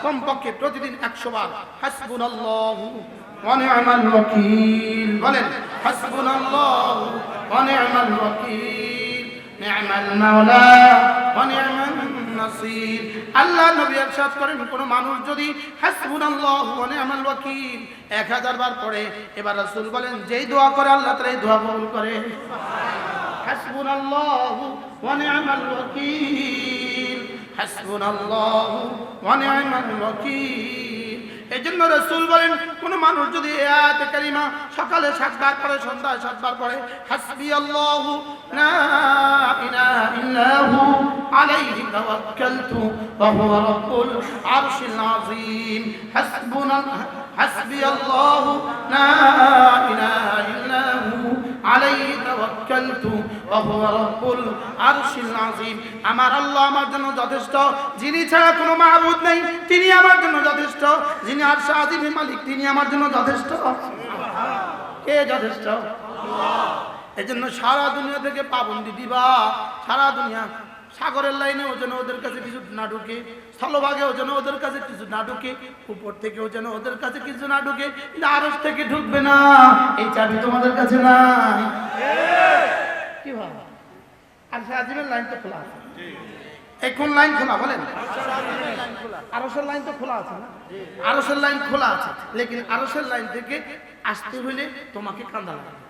কমপক্ষে প্রতিদিন 100 বার হাসবুনাল্লাহু ওয়া নি'মাল ওয়াকিল বলেন। হাসবুনাল্লাহু ওয়া নি'মাল ওয়াকিল নি'মাল মাওলা ওয়া নি'মান নাসির। আল্লাহ নবী ইরশাদ করেন, কোন মানুষ যদি হাসবুনাল্লাহু ওয়া নি'মাল ওয়াকিল 1000 বার পড়ে, এবার রাসূল বলেন যেই দোয়া করে আল্লাহ তাআলা এই দোয়া কবুল করে। হাসবুনাল্লাহু ওয়া নি'মাল ওয়াকিল হাসবুনাল্লাহু ওয়া নি'মাল ওয়াকিল। এজন্য রাসূল বলেন, কোন মানুষ যদি এই আয়াতে কারিমা সকালে 7 বার পড়ে, সন্ধ্যায় 7 বার পড়ে, হাসবিয়াল্লাহু লা ইলাহা ইল্লাহু আলাইহি তাওয়াক্কালতু ওয়া হুয়া রাব্বুল আরশিল আযীম। হাসবিয়াল্লাহু লা ইলাহা ইল্লাহু আলাইহি তাওয়াক্কালতু ওয়া হুয়া রাব্বুল আরশিল আযীম। আমার আল্লাহ আমার জন্য যথেষ্ট, যিনি ছাড়া কোনো মাবুদ নেই তিনি আমার জন্য যথেষ্ট, যিনি আরশ আযীমের মালিক তিনি আমার জন্য যথেষ্ট। কে যথেষ্ট? আল্লাহ। এজন্য সারা দুনিয়া থেকে পাবন্দি দিবা, সারা দুনিয়া সাগরের লাইনেও যেন ওদের কাছে কিছু না ঢুকে, স্থলভাগেও যেন ওদের কাছে কিছু না ঢুকে, উপর থেকেও যেন ওদের কাছে কিছু না ঢুকে, কিন্তু আরশ থেকে ঢুকবে না, এই চাবি তোমাদের কাছে নাই। কি ভাবা? আরশ আযীমের লাইন তো খোলা আছে। এই কোন লাইন খোলা বলেন? আরশের লাইন তো খোলা আছে না? আরশের লাইন খোলা আছে, লেকিন আরশের লাইন থেকে আসতে হইলে তোমাকে কান্দা লাগবে।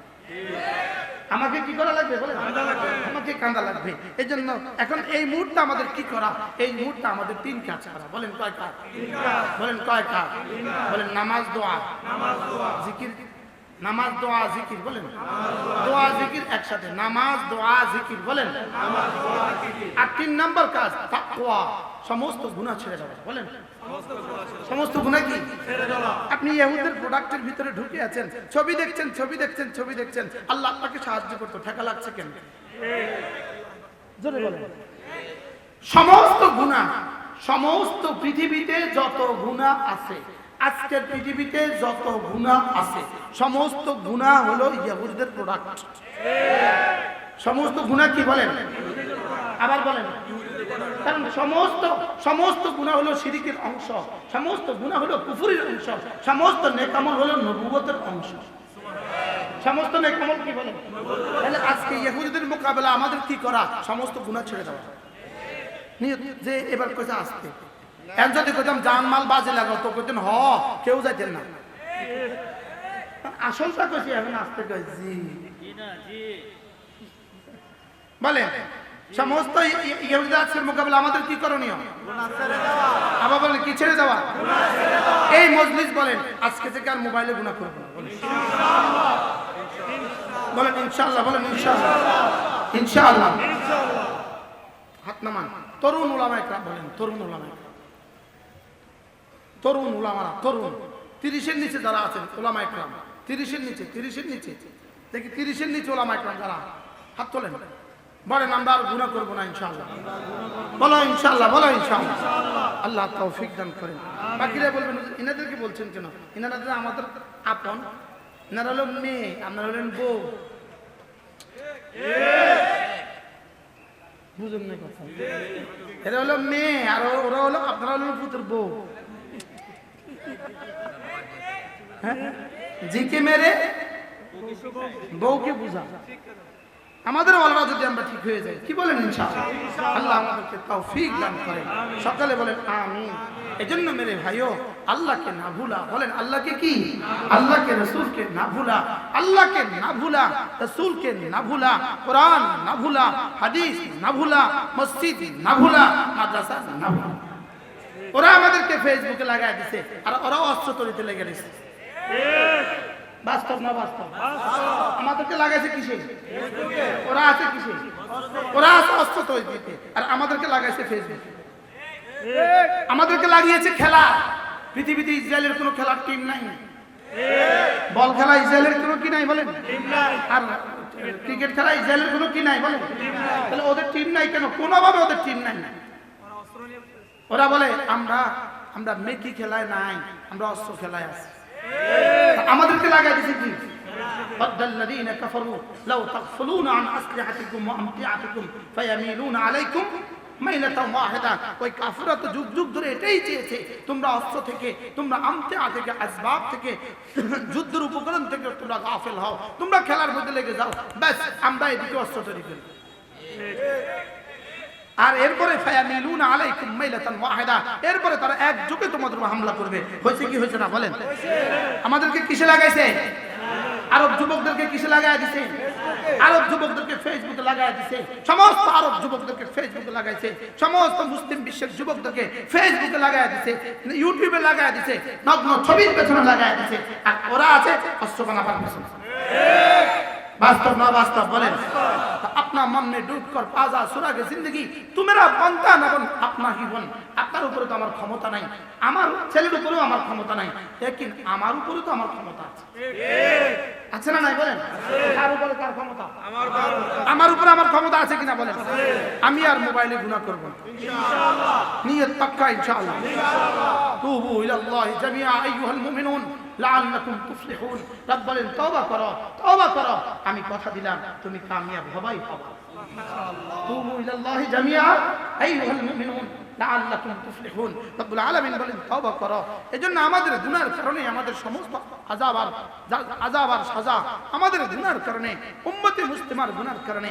আমাকে কি করা লাগবে বলেন? আমাকে কান্দা লাগবে। এই জন্য এখন এই মুহূর্তে আমাদের কি করা? এই মুহূর্তে আমাদের 3 কাজ করা। বলেন কয় কাজ? বলেন কয় কাজ? বলেন নামাজ, দোয়া, জিকির। নামাজ, দোয়া, জিকির বলেন। দোয়া জিকির একসাথে, নামাজ, দোয়া, জিকির বলেন। আর 3 নম্বর কাজ তাকওয়া, সমস্ত গুনাহ ছেড়ে দেওয়া। বলেন সমস্ত গুনাহ কি ছেড়ে দেওয়া। আপনি ইহুদের প্রোডাক্টের ভিতরে ঢুকে আছেন, ছবি দেখছেন, ছবি দেখছেন, ছবি দেখছেন, আল্লাহ আপনাকে সাহায্য করতে ঠেকা লাগছে কেন? জোরে বলেন। সমস্ত গুনাহ, সমস্ত পৃথিবীতে যত গুনাহ আছে, আজকের পৃথিবীতে যত গুনাহ আছে, সমস্ত গুনাহ হলো ইহুদিদের প্রোডাক্ট। সমস্ত গুনাহ কি বলেন? আবার বলেন। কারণ সমস্ত গুনাহ হলো শিরকের অংশ, সমস্ত গুনাহ হলো কুফরের অংশ, সমস্ত নেক আমল হলো নবুয়তের অংশ। সমস্ত নেক আমল কি বলেন? তাহলে আজকে ইহুদিদের মোকাবেলা আমাদের কি করা? সমস্ত গুনাহ ছেড়ে দেওয়া। নিয়ত যে এবার কইছে আসতে, এখন যদি কইতাম জানমাল বাজে লাগাও তো কইতেন হ, কেউ যাইতেন না। আসলটা কইছি, এখন আসতে কইছি বলে সমস্ত ইহুদিদের মোকাবেলা আমাদের কি করণীয়? আবার বলেন কি ছেড়ে দেওয়া? এই মজলিস বলেন আজকে থেকে আর মোবাইলে গুনাহ করব না। বলেন ইনশাআল্লাহ। বলেন ইনশাআল্লাহ। ইনশাআল্লাহ। হাত নামান। তরুণ উলামায়ে কেরাম বলেন, তরুণ উলামায়ে কেরাম, তরুণ উলামারা, তরুণ 30-এর নিচে যারা আছেন উলামায়ে কেরাম, 30-এর নিচে, 30-এর নিচে দেখি, 30-এর নিচে উলামায়ে কেরাম যারা, হাত তোলেন। বলেন আমরা আর গুনাহ করব না ইনশাআল্লাহ। বলো ইনশাআল্লাহ। বলো ইনশাআল্লাহ। আল্লাহ তৌফিক দান করেন। বাকিরা বলবেন ইনাদেরকে বলছেন কেন? ইনারা আমাদের আপন, ইনারা হলো মেয়ে, আপনারা হলেন বউ। বুঝুন না কথা? এরা হলো মেয়ে আর ওরা হলো, আপনারা হলেন পুত্র বউ। জিকে মেরে বউকে বুঝা। আমাদের ওয়ালা যদি আমরা ঠিক হয়ে যাই, কি বলেন ইনশাআল্লাহ? আল্লাহ আমাদেরকে তৌফিক দান করেন। সকালে বলেন আমিন। এজন্য মেরে ভাইও আল্লাহকে না ভুলা। বলেন আল্লাহকে কি? আল্লাহকে, রাসূলকে না ভুলা, আল্লাহকে না ভুলা, রাসূলকে না ভুলা, কোরআন না ভুলা, হাদিস না ভুলা, মসজিদ না ভুলা, মাদ্রাসা না ভুলা। ওরা আমাদেরকে ফেসবুকে লাগাই দিছে আর ওরা অস্ত্র তৈরিতে লেগে দিছে। বাস্তব না বাস্তব? আমাদেরকে লাগাইছে কিসে? ওরা আছে কিসে? ওরা আছে অস্ত্র তৈরিতে আর আমাদেরকে লাগাইছে ফেসবুকে। আমাদেরকে লাগিয়েছে খেলা। পৃথিবীতে ইসরায়েলের কোনো খেলার টিম নাই। বল খেলা ইসরায়েলের কোনো কি নাই বলেন? আর ক্রিকেট খেলা ইসরায়েলের কোনো কি নাই বলেন? তাহলে ওদের টিম নাই কেন? কোনোভাবে ওদের টিম নাই। ওরা বলে আমরা মেকি খেলায় নাই, আমরা অস্ত্র খেলায় আছি। আমাদেরকে লাগাই দিয়েছে কি? বাদাল্লাযীনা কাফারু লাউ তাগফুলুনা আন আসলিহাতিকুম ওয়া আমতিআতিকুম ফায়ামিলুনা আলাইকুম মাইলাতান ওয়াহিদা। ওই কাফিররা তো যুগ যুগ ধরে এটাই চেয়েছে, তোমরা অস্ত্র থেকে, তোমরা আমতিআ থেকে, আসবাব থেকে, যুদ্ধের উপকরণ থেকে তোমরা গাফিল হও, তোমরা খেলার মধ্যে লেগে যাও, ব্যাস আমরা এদিকে অস্ত্র তৈরি করি। আর এরপরে ফায়ামিলুনা আলাইকুম মাইলাতান ওয়াহিদা, এরপরে তারা একযোগে তোমাদের উপর হামলা করবে। হয়েছে কি হয়েছে না বলেন? আমাদেরকে কিসে লাগাইছে? আরব যুবকদেরকে কিসে লাগায় দিছে? আরব যুবকদেরকে ফেসবুকে লাগায় দিছে, সমস্ত আরব যুবকদেরকে ফেসবুকে লাগাইছে, সমস্ত মুসলিম বিশ্বের যুবকদেরকে ফেসবুকে লাগায় দিছে, ইউটিউবে লাগায় দিছে, নগ্ন ছবির পেছনে লাগায় দিছে, আর ওরা আছে অস্ত্র বানাবার পেছনে। বাস্তব না বাস্তব বলেন? अपना मन में डूब कर पाजा सुरागे जिंदगी तू मेरा बनता ना बन अपना ही बन। আপনার উপরে তো আমার ক্ষমতা নাই, আমার ছেলের উপরেও আমার ক্ষমতা নাই, लेकिन আমার উপরে তো আমার ক্ষমতা আছে। আছে না নাই বলেন? কার উপরে কার ক্ষমতা? আমার উপরে আমার ক্ষমতা আছে কিনা বলেন? আমি আর মোবাইলে গুনাহ করব না ইনশাআল্লাহ, নিয়ত পাক্কা ইনশাআল্লাহ। তুবু ইলাল্লাহি জামিআ আইয়ুহাল মুমিনুন লাআল্লাকুম তুফলিহুন। রব বলেন তওবা করো, তওবা করো, আমি কথা দিলাম তুমি কামিয়াব হবাই হবা ইনশাআল্লাহ। তুবু ইলাল্লাহি জামিআ আইয়ুহাল মুমিনুন লাআল্লাকুম তুফলিহুন। রব্বুল আলামিন বলেন তওবা করো। এজন্য আমাদের গুনাহের কারণে আমাদের সমস্ত আযাব আর সাজা, আমাদের গুনাহের কারণে, উম্মতে মুসলিমার গুনাহের কারণে